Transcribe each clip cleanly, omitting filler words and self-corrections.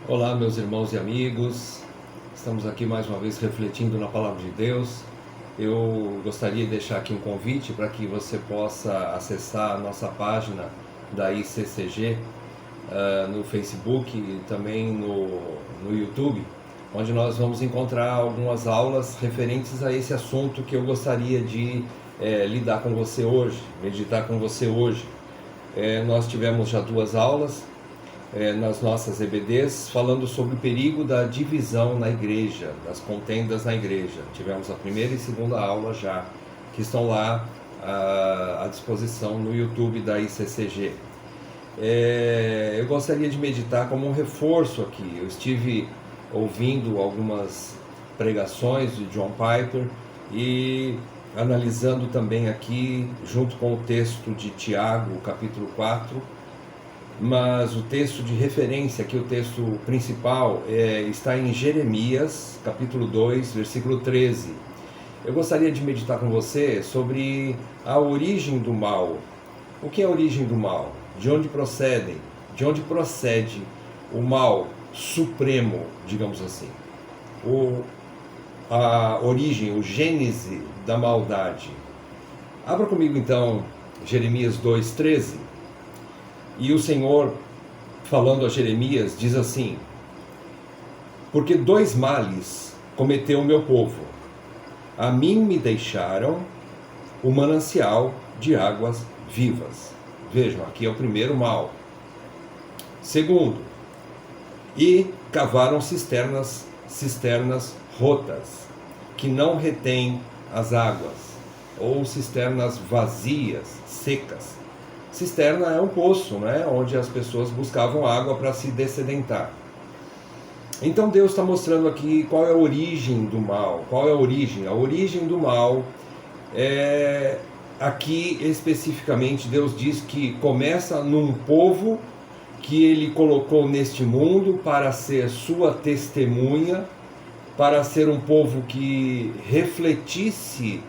Olá, meus irmãos e amigos, estamos aqui mais uma vez refletindo na Palavra de Deus. Eu gostaria de deixar aqui um convite para que você possa acessar a nossa página da ICCG no Facebook e também no YouTube, onde nós vamos encontrar algumas aulas referentes a esse assunto que eu gostaria de lidar com você hoje, meditar com você hoje. Nós tivemos já 2 aulas nas nossas EBDs, falando sobre o perigo da divisão na igreja, das contendas na igreja. Tivemos a primeira e segunda aula já, que estão lá à disposição no YouTube da ICCG. Eu gostaria de meditar como um reforço aqui. Eu estive ouvindo algumas pregações de John Piper e analisando também aqui, junto com o texto de Tiago, capítulo 4, mas o texto de referência, aqui o texto principal, está em Jeremias, capítulo 2, versículo 13. Eu gostaria de meditar com você sobre a origem do mal. O que é a origem do mal? De onde procedem? De onde procede o mal supremo, digamos assim? A origem, o gênese da maldade. Abra comigo então Jeremias 2,13. E o Senhor, falando a Jeremias, diz assim: porque 2 males cometeu o meu povo. A mim me deixaram o manancial de águas vivas. Vejam, aqui é o primeiro mal. Segundo, e cavaram cisternas rotas, que não retêm as águas, ou cisternas vazias, secas. Cisterna é um poço, né, onde as pessoas buscavam água para se dessedentar. Então Deus está mostrando aqui qual é a origem do mal. Qual é a origem? A origem do mal aqui especificamente Deus diz que começa num povo que Ele colocou neste mundo para ser sua testemunha, para ser um povo que refletisse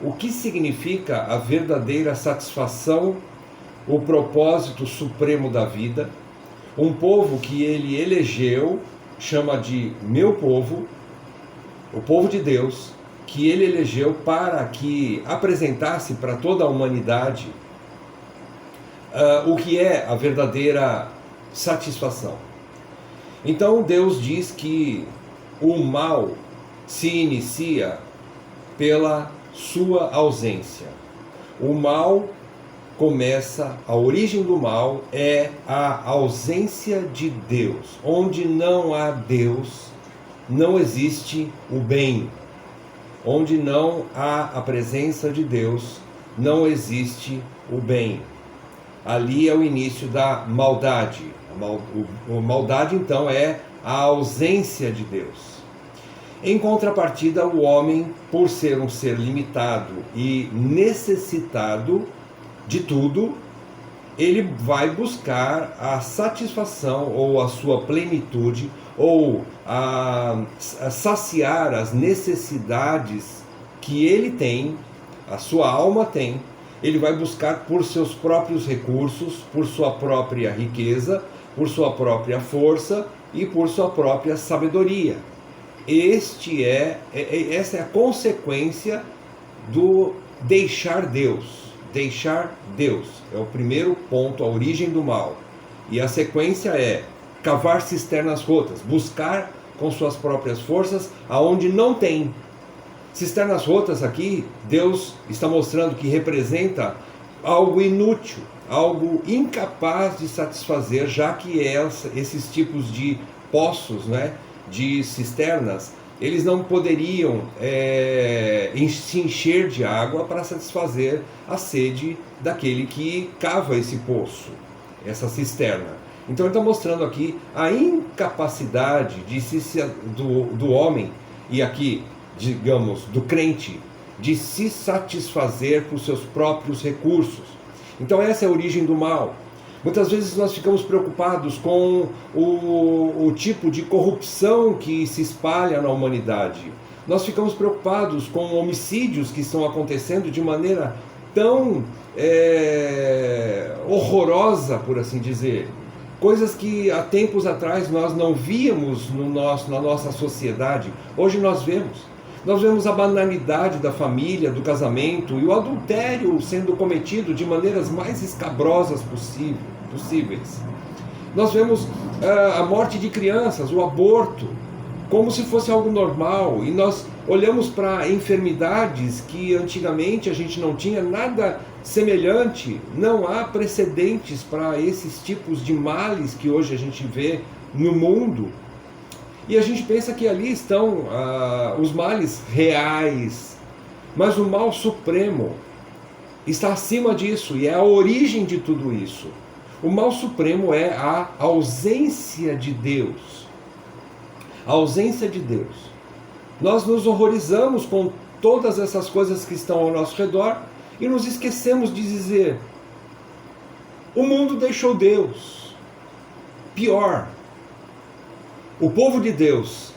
o que significa a verdadeira satisfação, o propósito supremo da vida. Um povo que Ele elegeu, chama de meu povo, o povo de Deus, que Ele elegeu para que apresentasse para toda a humanidade o que é a verdadeira satisfação. Então Deus diz que o mal se inicia pela sua ausência. O mal começa, a origem do mal é a ausência de Deus. Onde não há Deus, não existe o bem. Onde não há a presença de Deus, não existe o bem. Ali é o início da maldade. A maldade, então, é a ausência de Deus. Em contrapartida, o homem, por ser um ser limitado e necessitado de tudo, ele vai buscar a satisfação ou a sua plenitude, ou a saciar as necessidades que ele tem, a sua alma tem. Ele vai buscar por seus próprios recursos, por sua própria riqueza, por sua própria força e por sua própria sabedoria. Essa é a consequência do deixar Deus. Deixar Deus é o primeiro ponto, a origem do mal. E a sequência é cavar cisternas rotas, buscar com suas próprias forças aonde não tem. Cisternas rotas aqui, Deus está mostrando que representa algo inútil, algo incapaz de satisfazer, já que esses tipos de poços, né, de cisternas, eles não poderiam se encher de água para satisfazer a sede daquele que cava esse poço, essa cisterna. Então ele está mostrando aqui a incapacidade do homem, e aqui, digamos, do crente, de se satisfazer por seus próprios recursos. Então essa é a origem do mal. Muitas vezes nós ficamos preocupados com o tipo de corrupção que se espalha na humanidade. Nós ficamos preocupados com homicídios que estão acontecendo de maneira tão horrorosa, por assim dizer. Coisas que há tempos atrás nós não víamos na nossa sociedade, hoje nós vemos. Nós vemos a banalidade da família, do casamento e o adultério sendo cometido de maneiras mais escabrosas possíveis. Nós vemos a morte de crianças, o aborto, como se fosse algo normal. E nós olhamos para enfermidades que antigamente a gente não tinha nada semelhante. Não há precedentes para esses tipos de males que hoje a gente vê no mundo. E a gente pensa que ali estão os males reais. Mas o mal supremo está acima disso e é a origem de tudo isso. O mal supremo é a ausência de Deus. A ausência de Deus. Nós nos horrorizamos com todas essas coisas que estão ao nosso redor e nos esquecemos de dizer: o mundo deixou Deus. Pior, o povo de Deus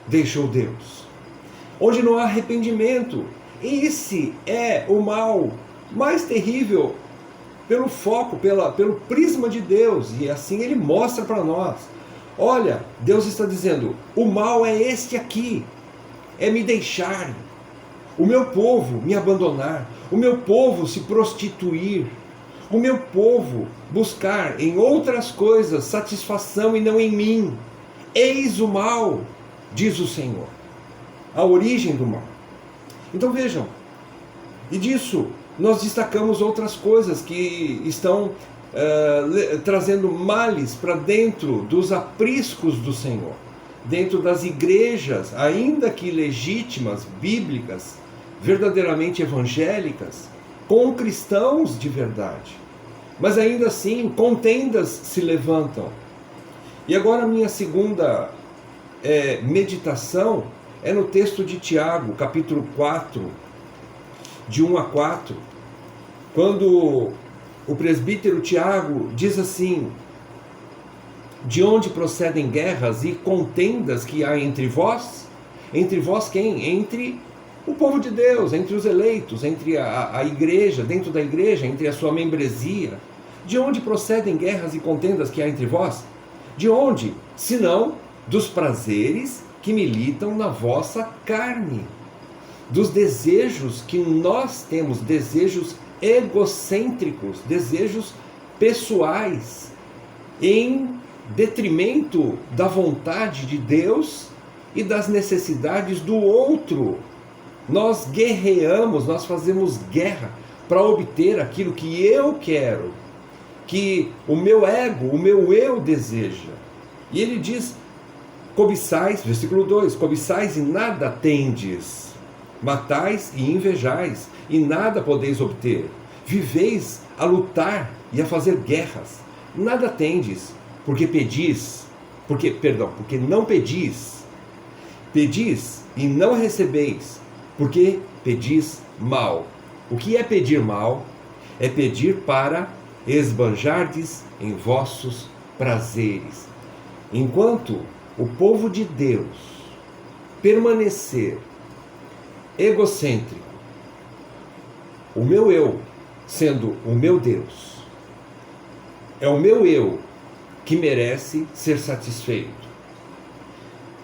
deixou Deus. Onde não há arrependimento. Esse é o mal mais terrível pelo foco, pelo prisma de Deus. E assim ele mostra para nós. Olha, Deus está dizendo: o mal é este aqui. É me deixar. O meu povo me abandonar. O meu povo se prostituir. O meu povo buscar em outras coisas satisfação e não em mim. Eis o mal, diz o Senhor. A origem do mal. Então vejam, e disso nós destacamos outras coisas que estão trazendo males para dentro dos apriscos do Senhor, dentro das igrejas, ainda que legítimas, bíblicas, verdadeiramente evangélicas, com cristãos de verdade. Mas ainda assim, contendas se levantam. E agora a minha segunda meditação é no texto de Tiago, capítulo 4, de 1 a 4, quando o presbítero Tiago diz assim: de onde procedem guerras e contendas que há entre vós? Entre vós quem? Entre o povo de Deus, entre os eleitos, entre a igreja, dentro da igreja, entre a sua membresia. De onde procedem guerras e contendas que há entre vós? De onde? Senão dos prazeres que militam na vossa carne. Dos desejos que nós temos, desejos egocêntricos, desejos pessoais, em detrimento da vontade de Deus e das necessidades do outro. Nós guerreamos, nós fazemos guerra para obter aquilo que eu quero, que o meu ego, o meu eu deseja. E ele diz: cobiçais, versículo 2, cobiçais e nada tendes, matais e invejais e nada podeis obter, viveis a lutar e a fazer guerras, nada tendes, porque não pedis, pedis e não recebeis, porque pedis mal. O que é pedir mal? É pedir para esbanjardes em vossos prazeres. Enquanto o povo de Deus permanecer egocêntrico, o meu eu sendo o meu Deus, é o meu eu que merece ser satisfeito.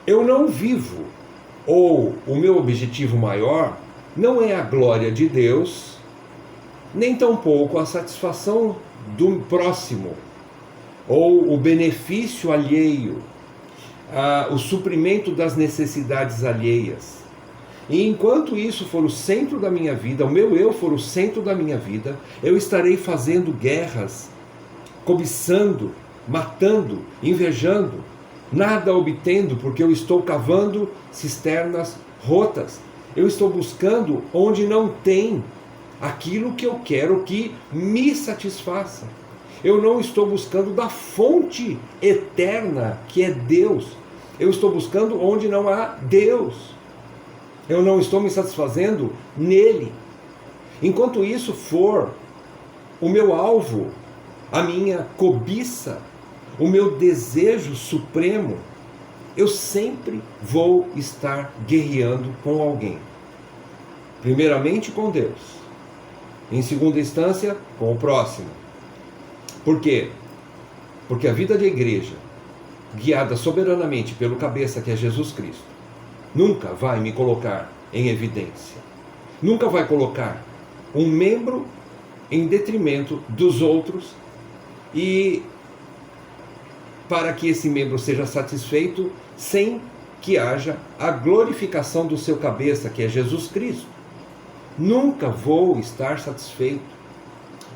Eu não vivo, ou o meu objetivo maior não é a glória de Deus, nem tampouco a satisfação do próximo, ou o benefício alheio, o suprimento das necessidades alheias. E enquanto isso for o centro da minha vida, o meu eu for o centro da minha vida, eu estarei fazendo guerras, cobiçando, matando, invejando, nada obtendo, porque eu estou cavando cisternas rotas. Eu estou buscando onde não tem aquilo que eu quero que me satisfaça. Eu não estou buscando da fonte eterna que é Deus. Eu estou buscando onde não há Deus. Eu não estou me satisfazendo nele. Enquanto isso for o meu alvo, a minha cobiça, o meu desejo supremo, eu sempre vou estar guerreando com alguém. Primeiramente com Deus. Em segunda instância, com o próximo. Por quê? Porque a vida de igreja, guiada soberanamente pelo cabeça que é Jesus Cristo, nunca vai me colocar em evidência. Nunca vai colocar um membro em detrimento dos outros e para que esse membro seja satisfeito sem que haja a glorificação do seu cabeça, que é Jesus Cristo. Nunca vou estar satisfeito.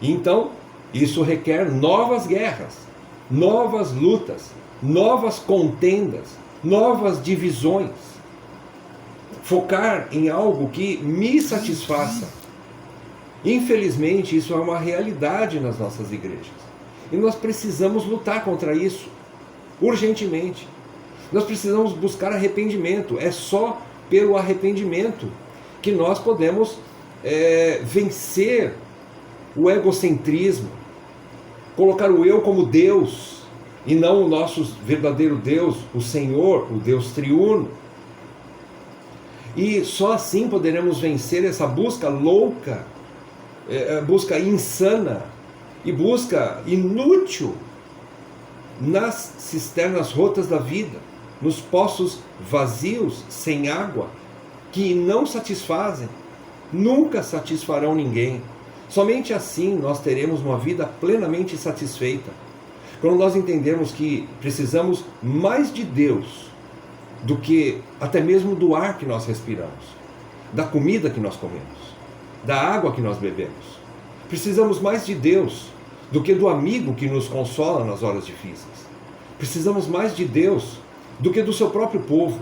Então, isso requer novas guerras, novas lutas, novas contendas, novas divisões. Focar em algo que me satisfaça. Infelizmente, isso é uma realidade nas nossas igrejas. E nós precisamos lutar contra isso, urgentemente. Nós precisamos buscar arrependimento. É só pelo arrependimento que nós podemos vencer o egocentrismo, colocar o eu como Deus e não o nosso verdadeiro Deus, o Senhor, o Deus triuno. E só assim poderemos vencer essa busca louca, busca insana e busca inútil nas cisternas rotas da vida, nos poços vazios, sem água, que não satisfazem, nunca satisfarão ninguém. Somente assim nós teremos uma vida plenamente satisfeita. Quando nós entendemos que precisamos mais de Deus do que até mesmo do ar que nós respiramos, da comida que nós comemos, da água que nós bebemos. Precisamos mais de Deus do que do amigo que nos consola nas horas difíceis. Precisamos mais de Deus do que do seu próprio povo.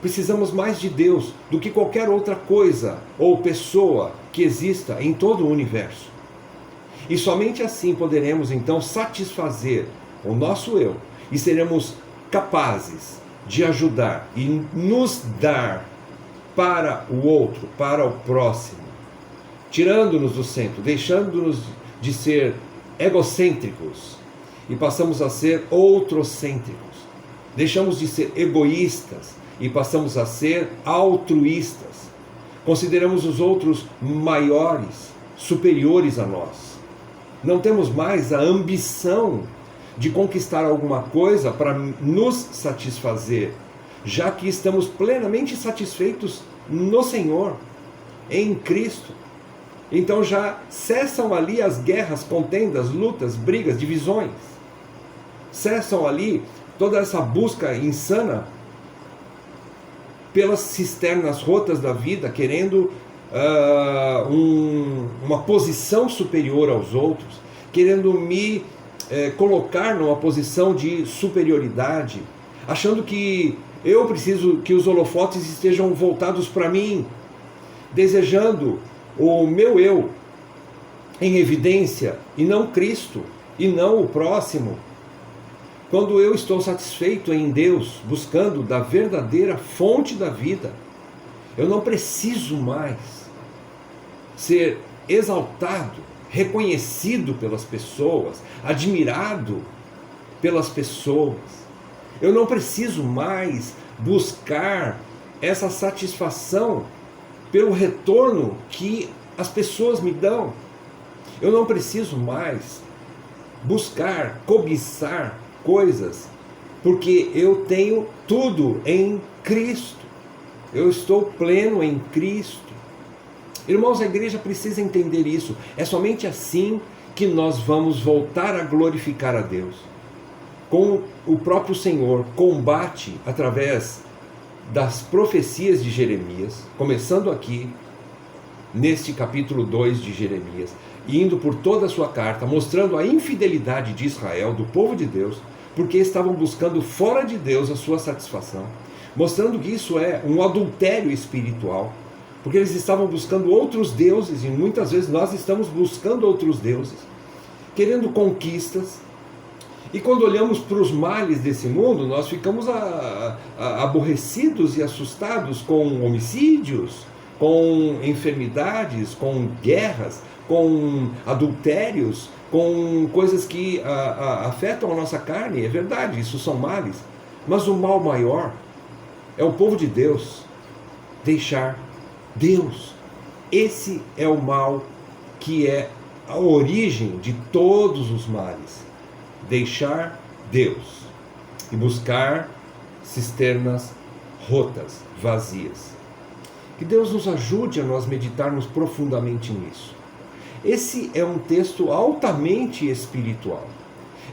Precisamos mais de Deus do que qualquer outra coisa ou pessoa que exista em todo o universo. E somente assim poderemos então satisfazer o nosso eu e seremos capazes de ajudar e nos dar para o outro, para o próximo, tirando-nos do centro, deixando-nos de ser egocêntricos e passamos a ser outrocêntricos. Deixamos de ser egoístas e passamos a ser altruístas. Consideramos os outros maiores, superiores a nós. Não temos mais a ambição de conquistar alguma coisa para nos satisfazer, já que estamos plenamente satisfeitos no Senhor, em Cristo. Então já cessam ali as guerras, contendas, lutas, brigas, divisões. Cessam ali toda essa busca insana pelas cisternas rotas da vida, querendo uma posição superior aos outros, querendo me colocar numa posição de superioridade, achando que eu preciso que os holofotes estejam voltados para mim, desejando o meu eu em evidência e não Cristo, e não o próximo. Quando eu estou satisfeito em Deus, buscando da verdadeira fonte da vida, eu não preciso mais ser exaltado, reconhecido pelas pessoas, admirado pelas pessoas. Eu não preciso mais buscar essa satisfação pelo retorno que as pessoas me dão. Eu não preciso mais buscar, cobiçar coisas, porque eu tenho tudo em Cristo. Eu estou pleno em Cristo. Irmãos, a igreja precisa entender isso. É somente assim que nós vamos voltar a glorificar a Deus. Com o próprio Senhor combate através das profecias de Jeremias, começando aqui neste capítulo 2 de Jeremias, e indo por toda a sua carta, mostrando a infidelidade de Israel, do povo de Deus, porque estavam buscando fora de Deus a sua satisfação, mostrando que isso é um adultério espiritual, porque eles estavam buscando outros deuses, e muitas vezes nós estamos buscando outros deuses, querendo conquistas. E quando olhamos para os males desse mundo, nós ficamos aborrecidos e assustados com homicídios, com enfermidades, com guerras, com adultérios, com coisas que afetam a nossa carne. É verdade, isso são males. Mas o mal maior é o povo de Deus deixar Deus. Esse é o mal que é a origem de todos os males. deixar Deus e buscar cisternas rotas, vazias. Que Deus nos ajude a nós meditarmos profundamente nisso. Esse é um texto altamente espiritual.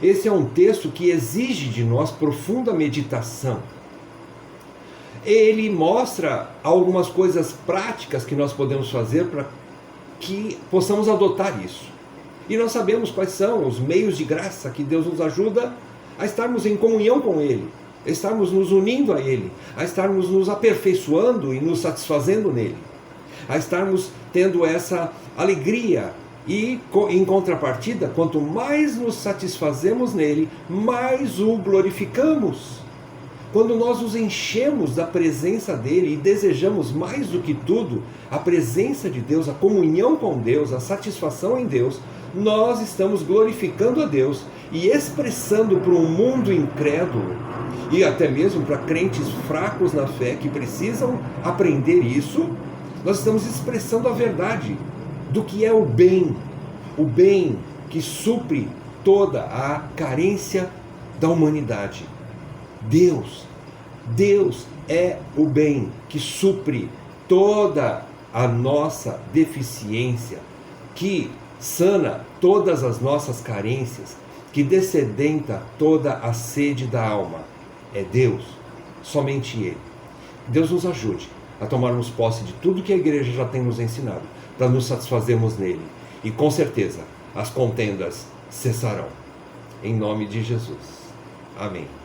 Esse é um texto que exige de nós profunda meditação. Ele mostra algumas coisas práticas que nós podemos fazer para que possamos adotar isso. E nós sabemos quais são os meios de graça que Deus nos ajuda a estarmos em comunhão com Ele, a estarmos nos unindo a Ele, a estarmos nos aperfeiçoando e nos satisfazendo nele, a estarmos tendo essa alegria. E em contrapartida, quanto mais nos satisfazemos nele, mais o glorificamos. Quando nós nos enchemos da presença dele e desejamos mais do que tudo a presença de Deus, a comunhão com Deus, a satisfação em Deus, nós estamos glorificando a Deus e expressando para um mundo incrédulo e até mesmo para crentes fracos na fé que precisam aprender isso, nós estamos expressando a verdade do que é o bem que supre toda a carência da humanidade. Deus é o bem que supre toda a nossa deficiência, que sana todas as nossas carências, que dessedenta toda a sede da alma. É Deus, somente Ele. Deus nos ajude a tomarmos posse de tudo que a igreja já tem nos ensinado, para nos satisfazermos nele. E com certeza as contendas cessarão. Em nome de Jesus. Amém.